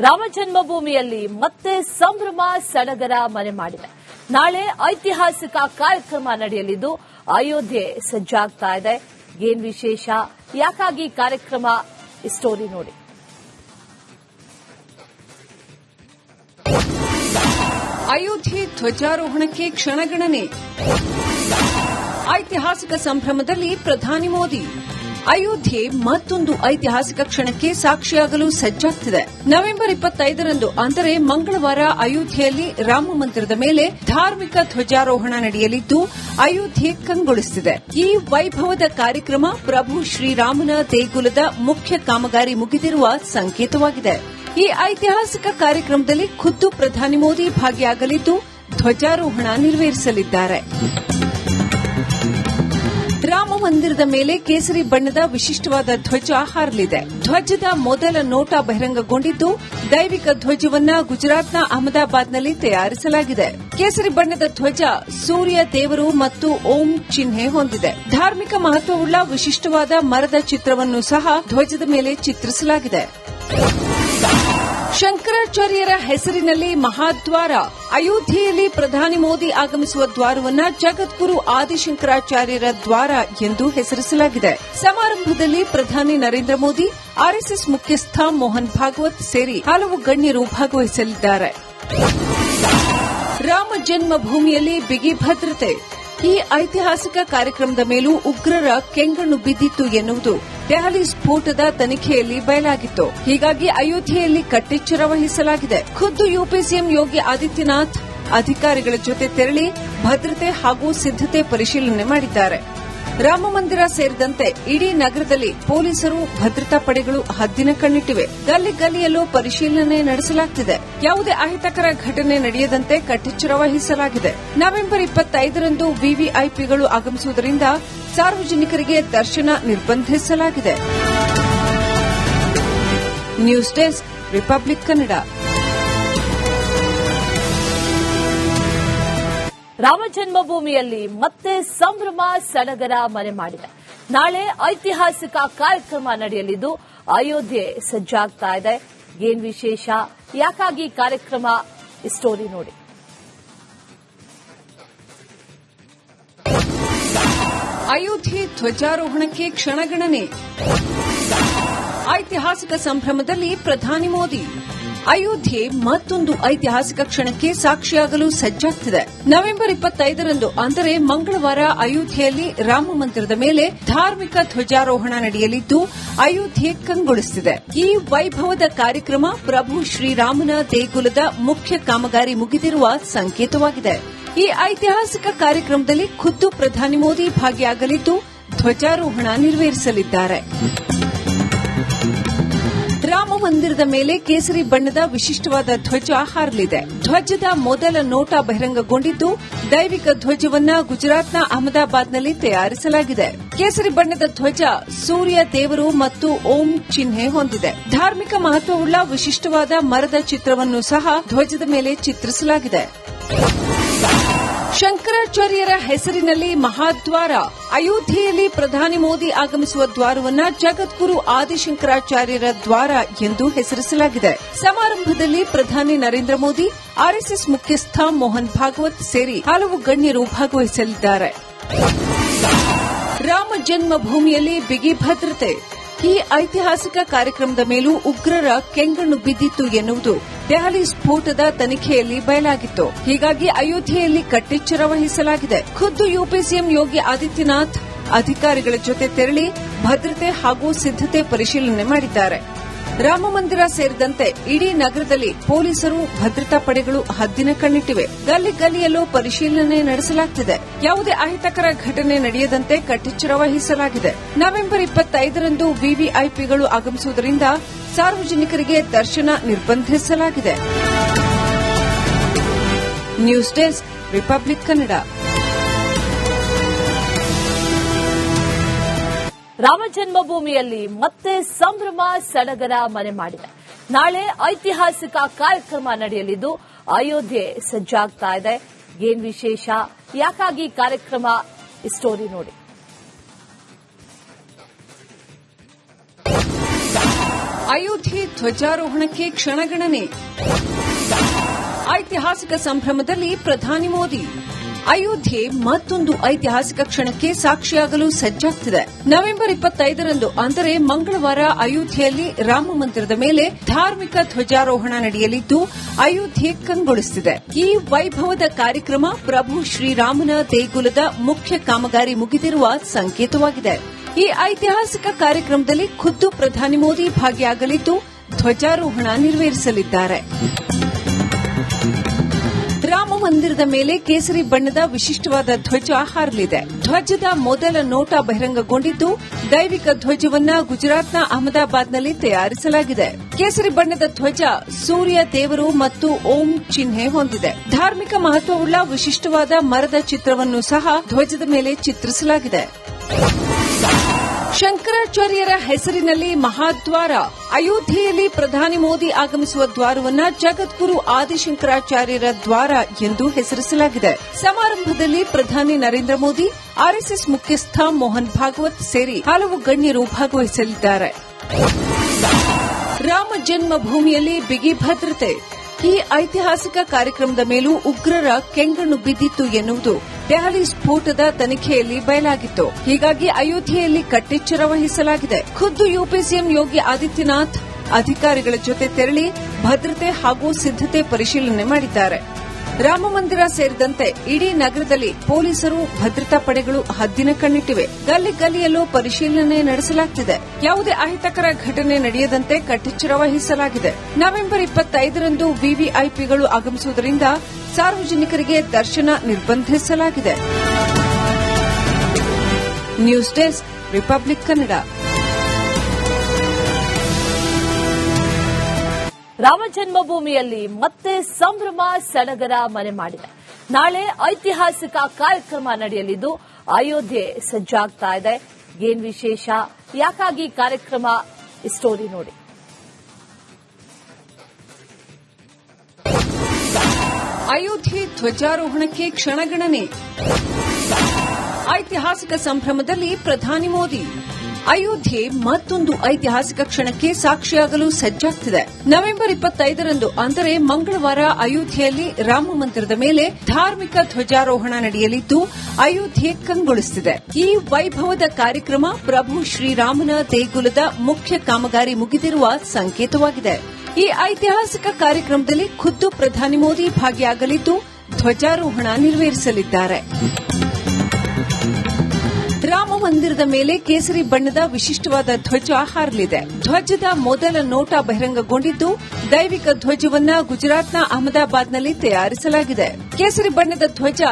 ರಾಮ ಜನ್ಮಭೂಮಿಯಲ್ಲಿ ಮತ್ತೆ ಸಂಭ್ರಮ ಸಡಗರ ಮನೆ ಮಾಡಿದೆ. ನಾಳೆ ಐತಿಹಾಸಿಕ ಕಾರ್ಯಕ್ರಮ ನಡೆಯಲಿದ್ದು ಅಯೋಧ್ಯೆ ಸಜ್ಜಾಗ್ತಾ ಇದೆ. ಏನ್ ವಿಶೇಷ, ಯಾಕಾಗಿ ಕಾರ್ಯಕ್ರಮ, ಈ ಸ್ಟೋರಿ ನೋಡಿ. ಅಯೋಧ್ಯೆ ಧ್ವಜಾರೋಹಣಕ್ಕೆ ಕ್ಷಣಗಣನೆ. ಐತಿಹಾಸಿಕ ಸಂಭ್ರಮದಲ್ಲಿ ಪ್ರಧಾನಿ ಮೋದಿ. ಅಯೋಧ್ಯೆ ಮತ್ತೊಂದು ಐತಿಹಾಸಿಕ ಕ್ಷಣಕ್ಕೆ ಸಾಕ್ಷಿಯಾಗಲು ಸಜ್ಜಾಗ್ತಿದೆ. ನವೆಂಬರ್ 25ರಂದು ಅಂದರೆ ಮಂಗಳವಾರ ಅಯೋಧ್ಯೆಯಲ್ಲಿ ರಾಮ ಮಂದಿರದ ಮೇಲೆ ಧಾರ್ಮಿಕ ಧ್ವಜಾರೋಹಣ ನಡೆಯಲಿದ್ದು ಅಯೋಧ್ಯೆ ಕಂಗೊಳಿಸುತ್ತಿದೆ. ಈ ವೈಭವದ ಕಾರ್ಯಕ್ರಮ ಪ್ರಭು ಶ್ರೀರಾಮನ ದೇಗುಲದ ಮುಖ್ಯ ಕಾಮಗಾರಿ ಮುಗಿದಿರುವ ಸಂಕೇತವಾಗಿದೆ. ಈ ಐತಿಹಾಸಿಕ ಕಾರ್ಯಕ್ರಮದಲ್ಲಿ ಖುದ್ದು ಪ್ರಧಾನಿ ಮೋದಿ ಭಾಗಿಯಾಗಲಿದ್ದು ಧ್ವಜಾರೋಹಣ ನೆರವೇರಿಸಲಿದ್ದಾರೆ. ರಾಮ ಮಂದಿರದ ಮೇಲೆ ಕೇಸರಿ ಬಣ್ಣದ ವಿಶಿಷ್ಟವಾದ ಧ್ವಜ ಹಾರಲಿದೆ. ಧ್ವಜದ ಮೊದಲ ನೋಟ ಬಹಿರಂಗಗೊಂಡಿದ್ದು ದೈವಿಕ ಧ್ವಜವನ್ನ ಗುಜರಾತ್ನ ಅಹಮದಾಬಾದ್ನಲ್ಲಿ ತಯಾರಿಸಲಾಗಿದೆ. ಕೇಸರಿ ಬಣ್ಣದ ಧ್ವಜ ಸೂರ್ಯ ದೇವರು ಮತ್ತು ಓಂ ಚಿಹ್ನೆ ಹೊಂದಿದೆ. ಧಾರ್ಮಿಕ ಮಹತ್ವವುಳ್ಳ ವಿಶಿಷ್ಟವಾದ ಮರದ ಚಿತ್ರವನ್ನು ಸಹ ಧ್ವಜದ ಮೇಲೆ ಚಿತ್ರಿಸಲಾಗಿದೆ. ಶಂಕರಾಚಾರ್ಯರ ಹೆಸರಿನಲ್ಲಿ ಮಹಾದ್ವಾರ. ಅಯೋಧ್ಯೆಯಲ್ಲಿ ಪ್ರಧಾನಿ ಮೋದಿ ಆಗಮಿಸುವ ದ್ವಾರವನ್ನ ಜಗದ್ಗುರು ಆದಿಶಂಕರಾಚಾರ್ಯರ ದ್ವಾರ ಎಂದು ಹೆಸರಿಸಲಾಗಿದೆ. ಸಮಾರಂಭದಲ್ಲಿ ಪ್ರಧಾನಿ ನರೇಂದ್ರ ಮೋದಿ, ಆರ್ಎಸ್ಎಸ್ ಮುಖ್ಯಸ್ಥ ಮೋಹನ್ ಭಾಗವತ್ ಸೇರಿ ಹಲವು ಗಣ್ಯರು ಭಾಗವಹಿಸಲಿದ್ದಾರೆ. ರಾಮ ಜನ್ಮಭೂಮಿಯಲ್ಲಿ ಬಿಗಿ ಭದ್ರತೆ. ಈ ಐತಿಹಾಸಿಕ ಕಾರ್ಯಕ್ರಮದ ಮೇಲೂ ಉಗ್ರರ ಕೆಂಗಣ್ಣು ಬಿದ್ದಿತ್ತು ಎನ್ನುವುದು ದೆಹಲಿ ಸ್ಫೋಟದ ತನಿಖೆಯಲ್ಲಿ ಬಯಲಾಗಿತ್ತು. ಹೀಗಾಗಿ ಅಯೋಧ್ಯೆಯಲ್ಲಿ ಕಟ್ಟೆಚ್ಚರ ವಹಿಸಲಾಗಿದೆ. ಖುದ್ದು ಯುಪಿ ಸಿಎಂ ಯೋಗಿ ಆದಿತ್ಯನಾಥ್ ಅಧಿಕಾರಿಗಳ ಜೊತೆ ತೆರಳಿ ಭದ್ರತೆ ಹಾಗೂ ಸಿದ್ದತೆ ಪರಿಶೀಲನೆ ಮಾಡಿದ್ದಾರೆ. ರಾಮ ಮಂದಿರ ಸೇರಿದಂತೆ ಇಡೀ ನಗರದಲ್ಲಿ ಪೊಲೀಸರು, ಭದ್ರತಾ ಪಡೆಗಳು ಹದ್ದಿನ ಕಣ್ಣಿಟ್ಟಿವೆ. ಗಲ್ಲಿ ಗಲ್ಲಿಯಲ್ಲೂ ಪರಿಶೀಲನೆ ನಡೆಸಲಾಗುತ್ತಿದೆ. ಯಾವುದೇ ಅಹಿತಕರ ಘಟನೆ ನಡೆಯದಂತೆ ಕಟ್ಟೆಚ್ಚರ ವಹಿಸಲಾಗಿದೆ. ನವೆಂಬರ್ 25ರಂದು ವಿವಿಐಪಿಗಳು ಆಗಮಿಸುವುದರಿಂದ ಸಾರ್ವಜನಿಕರಿಗೆ ದರ್ಶನ ನಿರ್ಬಂಧಿಸಲಾಗಿದೆ. News desk, Republic Kannada. Rama ಜನ್ಮಭೂಮಿಯಲ್ಲಿ ಮತ್ತೆ ಸಂಭ್ರಮ ಸಡಗರ ಮನೆ ಮಾಡಿದೆ. ನಾಳೆ ಐತಿಹಾಸಿಕ ಕಾರ್ಯಕ್ರಮ ನಡೆಯಲಿದ್ದು ಅಯೋಧ್ಯೆ ಸಜ್ಜಾಗ್ತಾ ಇದೆ. ಏನ್ ವಿಶೇಷ, ಯಾಕಾಗಿ ಕಾರ್ಯಕ್ರಮ, ಈ ಸ್ಟೋರಿ ನೋಡಿ. ಅಯೋಧ್ಯೆ ಧ್ವಜಾರೋಹಣಕ್ಕೆ ಕ್ಷಣಗಣನೆ. ಐತಿಹಾಸಿಕ ಸಂಭ್ರಮದಲ್ಲಿ ಪ್ರಧಾನಿ ಮೋದಿ. ಅಯೋಧ್ಯೆ ಮತ್ತೊಂದು ಐತಿಹಾಸಿಕ ಕ್ಷಣಕ್ಕೆ ಸಾಕ್ಷಿಯಾಗಲು ಸಜ್ಜಾಗ್ತಿದೆ. ನವೆಂಬರ್ 25ರಂದು ಅಂದರೆ ಮಂಗಳವಾರ ಅಯೋಧ್ಯೆಯಲ್ಲಿ ರಾಮ ಮಂದಿರದ ಮೇಲೆ ಧಾರ್ಮಿಕ ಧ್ವಜಾರೋಹಣ ನಡೆಯಲಿದ್ದು ಅಯೋಧ್ಯೆ ಕಂಗೊಳಿಸುತ್ತಿದೆ. ಈ ವೈಭವದ ಕಾರ್ಯಕ್ರಮ ಪ್ರಭು ಶ್ರೀರಾಮನ ದೇಗುಲದ ಮುಖ್ಯ ಕಾಮಗಾರಿ ಮುಗಿದಿರುವ ಸಂಕೇತವಾಗಿದೆ. ಈ ಐತಿಹಾಸಿಕ ಕಾರ್ಯಕ್ರಮದಲ್ಲಿ ಖುದ್ದು ಪ್ರಧಾನಿ ಮೋದಿ ಭಾಗಿಯಾಗಲಿದ್ದು ಧ್ವಜಾರೋಹಣ ನೆರವೇರಿಸಲಿದ್ದಾರೆ. ರಾಮ ಮಂದಿರದ ಮೇಲೆ ಕೇಸರಿ ಬಣ್ಣದ ವಿಶಿಷ್ಟವಾದ ಧ್ವಜ ಹಾರಲಿದೆ. ಧ್ವಜದ ಮೊದಲ ನೋಟ ಬಹಿರಂಗಗೊಂಡಿದ್ದು ದೈವಿಕ ಧ್ವಜವನ್ನ ಗುಜರಾತ್ನ ಅಹಮದಾಬಾದ್ನಲ್ಲಿ ತಯಾರಿಸಲಾಗಿದೆ. ಕೇಸರಿ ಬಣ್ಣದ ಧ್ವಜ ಸೂರ್ಯ ದೇವರು ಮತ್ತು ಓಂ ಚಿಹ್ನೆ ಹೊಂದಿದೆ. ಧಾರ್ಮಿಕ ಮಹತ್ವವುಳ್ಳ ವಿಶಿಷ್ಟವಾದ ಮರದ ಚಿತ್ರವನ್ನು ಸಹ ಧ್ವಜದ ಮೇಲೆ ಚಿತ್ರಿಸಲಾಗಿದೆ. ಶಂಕರಾಚಾರ್ಯರ ಹೆಸರಿನಲ್ಲಿ ಮಹಾದ್ವಾರ. ಅಯೋಧ್ಯೆಯಲ್ಲಿ ಪ್ರಧಾನಿ ಮೋದಿ ಆಗಮಿಸುವ ದ್ವಾರವನ್ನ ಜಗದ್ಗುರು ಆದಿಶಂಕರಾಚಾರ್ಯರ ದ್ವಾರ ಎಂದು ಹೆಸರಿಸಲಾಗಿದೆ. ಸಮಾರಂಭದಲ್ಲಿ ಪ್ರಧಾನಿ ನರೇಂದ್ರ ಮೋದಿ, ಆರ್ಎಸ್ಎಸ್ ಮುಖ್ಯಸ್ಥ ಮೋಹನ್ ಭಾಗವತ್ ಸೇರಿ ಹಲವು ಗಣ್ಯರು ಭಾಗವಹಿಸಲಿದ್ದಾರೆ. ರಾಮ ಜನ್ಮಭೂಮಿಯಲ್ಲಿ ಬಿಗಿ ಭದ್ರತೆ. ಈ ಐತಿಹಾಸಿಕ ಕಾರ್ಯಕ್ರಮದ ಮೇಲೂ ಉಗ್ರರ ಕೆಂಗಣ್ಣು ಬಿದ್ದಿತ್ತು ಎನ್ನುವುದು ದೆಹಲಿ ಸ್ಫೋಟದ ತನಿಖೆಯಲ್ಲಿ ಬಯಲಾಗಿತ್ತು. ಹೀಗಾಗಿ ಅಯೋಧ್ಯೆಯಲ್ಲಿ ಕಟ್ಟೆಚ್ಚರ ವಹಿಸಲಾಗಿದೆ. ಖುದ್ದು ಯುಪಿ ಸಿಎಂ ಯೋಗಿ ಆದಿತ್ಯನಾಥ್ ಅಧಿಕಾರಿಗಳ ಜೊತೆ ತೆರಳಿ ಭದ್ರತೆ ಹಾಗೂ ಸಿದ್ದತೆ ಪರಿಶೀಲನೆ ಮಾಡಿದ್ದಾರೆ. ರಾಮ ಮಂದಿರ ಸೇರಿದಂತೆ ಇಡೀ ನಗರದಲ್ಲಿ ಪೊಲೀಸರು, ಭದ್ರತಾ ಪಡೆಗಳು ಹದ್ದಿನ ಕಣ್ಣಿಟ್ಟಿವೆ. ಗಲ್ಲಿ ಗಲ್ಲಿಯಲ್ಲೂ ಪರಿಶೀಲನೆ ನಡೆಸಲಾಗುತ್ತಿದೆ. ಯಾವುದೇ ಅಹಿತಕರ ಘಟನೆ ನಡೆಯದಂತೆ ಕಟ್ಟೆಚ್ಚರ ವಹಿಸಲಾಗಿದೆ. ನವೆಂಬರ್ 25ರಂದು ವಿವಿಐಪಿಗಳು ಆಗಮಿಸುವುದರಿಂದ ಸಾರ್ವಜನಿಕರಿಗೆ ದರ್ಶನ ನಿರ್ಬಂಧಿಸಲಾಗಿದೆ. News desk, Republic Kannada. Rama ಜನ್ಮಭೂಮಿಯಲ್ಲಿ ಮತ್ತೆ ಸಂಭ್ರಮ ಸಡಗರ ಮನೆ ಮಾಡಿದೆ. ನಾಳೆ ಐತಿಹಾಸಿಕ ಕಾರ್ಯಕ್ರಮ ನಡೆಯಲಿದ್ದು ಅಯೋಧ್ಯೆ ಸಜ್ಜಾಗ್ತಾ ಇದೆ. ಏನ್ ವಿಶೇಷ, ಯಾಕಾಗಿ ಕಾರ್ಯಕ್ರಮ, ಈ ಸ್ಟೋರಿ ನೋಡಿ. ಅಯೋಧ್ಯೆ ಧ್ವಜಾರೋಹಣಕ್ಕೆ ಕ್ಷಣಗಣನೆ. ಐತಿಹಾಸಿಕ ಸಂಭ್ರಮದಲ್ಲಿ ಪ್ರಧಾನಿ ಮೋದಿ. ಅಯೋಧ್ಯೆ ಮತ್ತೊಂದು ಐತಿಹಾಸಿಕ ಕ್ಷಣಕ್ಕೆ ಸಾಕ್ಷಿಯಾಗಲು ಸಜ್ಜಾಗ್ತಿದೆ. ನವೆಂಬರ್ 25ರಂದು ಅಂದರೆ ಮಂಗಳವಾರ ಅಯೋಧ್ಯೆಯಲ್ಲಿ ರಾಮ ಮಂದಿರದ ಮೇಲೆ ಧಾರ್ಮಿಕ ಧ್ವಜಾರೋಹಣ ನಡೆಯಲಿದ್ದು ಅಯೋಧ್ಯೆ ಕಂಗೊಳಿಸುತ್ತಿದೆ. ಈ ವೈಭವದ ಕಾರ್ಯಕ್ರಮ ಪ್ರಭು ಶ್ರೀರಾಮನ ದೇಗುಲದ ಮುಖ್ಯ ಕಾಮಗಾರಿ ಮುಗಿದಿರುವ ಸಂಕೇತವಾಗಿದೆ. ಈ ಐತಿಹಾಸಿಕ ಕಾರ್ಯಕ್ರಮದಲ್ಲಿ ಖುದ್ದು ಪ್ರಧಾನಿ ಮೋದಿ ಭಾಗಿಯಾಗಲಿದ್ದು ಧ್ವಜಾರೋಹಣ ನೆರವೇರಿಸಲಿದ್ದಾರೆ. ರಾಮ ಮಂದಿರದ ಮೇಲೆ ಕೇಸರಿ ಬಣ್ಣದ ವಿಶಿಷ್ಟವಾದ ಧ್ವಜ ಹಾರಲಿದೆ. ಧ್ವಜದ ಮೊದಲ ನೋಟ ಬಹಿರಂಗಗೊಂಡಿದ್ದು ದೈವಿಕ ಧ್ವಜವನ್ನ ಗುಜರಾತ್ನ ಅಹಮದಾಬಾದ್ನಲ್ಲಿ ತಯಾರಿಸಲಾಗಿದೆ. ಕೇಸರಿ ಬಣ್ಣದ ಧ್ವಜ ಸೂರ್ಯ ದೇವರು ಮತ್ತು ಓಂ ಚಿಹ್ನೆ ಹೊಂದಿದೆ. ಧಾರ್ಮಿಕ ಮಹತ್ವವುಳ್ಳ ವಿಶಿಷ್ಟವಾದ ಮರದ ಚಿತ್ರವನ್ನು ಸಹ ಧ್ವಜದ ಮೇಲೆ ಚಿತ್ರಿಸಲಾಗಿದೆ. ಶಂಕರಾಚಾರ್ಯರ ಹೆಸರಿನಲ್ಲಿ ಮಹಾದ್ವಾರ. ಅಯೋಧ್ಯೆಯಲ್ಲಿ ಪ್ರಧಾನಿ ಮೋದಿ ಆಗಮಿಸುವ ದ್ವಾರವನ್ನ ಜಗದ್ಗುರು ಆದಿಶಂಕರಾಚಾರ್ಯರ ದ್ವಾರ ಎಂದು ಹೆಸರಿಸಲಾಗಿದೆ. ಸಮಾರಂಭದಲ್ಲಿ ಪ್ರಧಾನಿ ನರೇಂದ್ರ ಮೋದಿ, ಆರ್ಎಸ್ಎಸ್ ಮುಖ್ಯಸ್ಥ ಮೋಹನ್ ಭಾಗವತ್ ಸೇರಿ ಹಲವು ಗಣ್ಯರು ಭಾಗವಹಿಸಲಿದ್ದಾರೆ. ರಾಮ ಜನ್ಮಭೂಮಿಯಲ್ಲಿ ಬಿಗಿ ಭದ್ರತೆ. ಈ ಐತಿಹಾಸಿಕ ಕಾರ್ಯಕ್ರಮದ ಮೇಲೂ ಉಗ್ರರ ಕೆಂಗಣ್ಣು ಬಿದ್ದಿತ್ತು ಎನ್ನುವುದು ದೆಹಲಿ ಸ್ಫೋಟದ ತನಿಖೆಯಲ್ಲಿ ಬಯಲಾಗಿತ್ತು. ಹೀಗಾಗಿ ಅಯೋಧ್ಯೆಯಲ್ಲಿ ಕಟ್ಟೆಚ್ಚರ ವಹಿಸಲಾಗಿದೆ. ಖುದ್ದು ಯುಪಿ ಸಿಎಂ ಯೋಗಿ ಆದಿತ್ಯನಾಥ್ ಅಧಿಕಾರಿಗಳ ಜೊತೆ ತೆರಳಿ ಭದ್ರತೆ ಹಾಗೂ ಸಿದ್ದತೆ ಪರಿಶೀಲನೆ ಮಾಡಿದ್ದಾರೆ. ರಾಮಮಂದಿರ ಸೇರಿದಂತೆ ಇಡೀ ನಗರದಲ್ಲಿ ಪೊಲೀಸರು, ಭದ್ರತಾ ಪಡೆಗಳು ಹದ್ದಿನ ಕಣ್ಣಿಟ್ಟಿವೆ. ಗಲ್ಲಿ ಗಲ್ಲಿಯಲ್ಲೂ ಪರಿಶೀಲನೆ ನಡೆಸಲಾಗುತ್ತಿದೆ. ಯಾವುದೇ ಅಹಿತಕರ ಘಟನೆ ನಡೆಯದಂತೆ ಕಟ್ಟೆಚ್ಚರ ವಹಿಸಲಾಗಿದೆ. ನವೆಂಬರ್ 25ರಂದು ವಿವಿಐಪಿಗಳು ಆಗಮಿಸುವುದರಿಂದ ಸಾರ್ವಜನಿಕರಿಗೆ ದರ್ಶನ ನಿರ್ಬಂಧಿಸಲಾಗಿದೆ. News desk, Republic Kannada. Rama ಜನ್ಮಭೂಮಿಯಲ್ಲಿ ಮತ್ತೆ ಸಂಭ್ರಮ ಸಡಗರ ಮನೆ ಮಾಡಿದೆ. ನಾಳೆ ಐತಿಹಾಸಿಕ ಕಾರ್ಯಕ್ರಮ ನಡೆಯಲಿದ್ದು ಅಯೋಧ್ಯೆ ಸಜ್ಜಾಗ್ತಾ ಇದೆ. ಏನ್ ವಿಶೇಷ, ಯಾಕಾಗಿ ಕಾರ್ಯಕ್ರಮ, ಈ ಸ್ಟೋರಿ ನೋಡಿ. ಅಯೋಧ್ಯೆ ಧ್ವಜಾರೋಹಣಕ್ಕೆ ಕ್ಷಣಗಣನೆ. ಐತಿಹಾಸಿಕ ಸಂಭ್ರಮದಲ್ಲಿ ಪ್ರಧಾನಿ ಮೋದಿ. ಅಯೋಧ್ಯೆ ಮತ್ತೊಂದು ಐತಿಹಾಸಿಕ ಕ್ಷಣಕ್ಕೆ ಸಾಕ್ಷಿಯಾಗಲು ಸಜ್ಜಾಗ್ತಿದೆ. ನವೆಂಬರ್ 25ರಂದು ಅಂದರೆ ಮಂಗಳವಾರ ಅಯೋಧ್ಯೆಯಲ್ಲಿ ರಾಮ ಮಂದಿರದ ಮೇಲೆ ಧಾರ್ಮಿಕ ಧ್ವಜಾರೋಹಣ ನಡೆಯಲಿದ್ದು ಅಯೋಧ್ಯೆ ಕಂಗೊಳಿಸುತ್ತಿದೆ. ಈ ವೈಭವದ ಕಾರ್ಯಕ್ರಮ ಪ್ರಭು ಶ್ರೀರಾಮನ ದೇಗುಲದ ಮುಖ್ಯ ಕಾಮಗಾರಿ ಮುಗಿದಿರುವ ಸಂಕೇತವಾಗಿದೆ. ಈ ಐತಿಹಾಸಿಕ ಕಾರ್ಯಕ್ರಮದಲ್ಲಿ ಖುದ್ದು ಪ್ರಧಾನಿ ಮೋದಿ ಭಾಗಿಯಾಗಲಿದ್ದು ಧ್ವಜಾರೋಹಣ ನೆರವೇರಿಸಲಿದ್ದಾರೆ. ರಾಮ ಮಂದಿರದ ಮೇಲೆ ಕೇಸರಿ ಬಣ್ಣದ ವಿಶಿಷ್ಟವಾದ ಧ್ವಜ ಹಾರಲಿದೆ. ಧ್ವಜದ ಮೊದಲ ನೋಟ ಬಹಿರಂಗಗೊಂಡಿದ್ದು ದೈವಿಕ ಧ್ವಜವನ್ನ ಗುಜರಾತ್ನ ಅಹಮದಾಬಾದ್ನಲ್ಲಿ ತಯಾರಿಸಲಾಗಿದೆ. ಕೇಸರಿ ಬಣ್ಣದ ಧ್ವಜ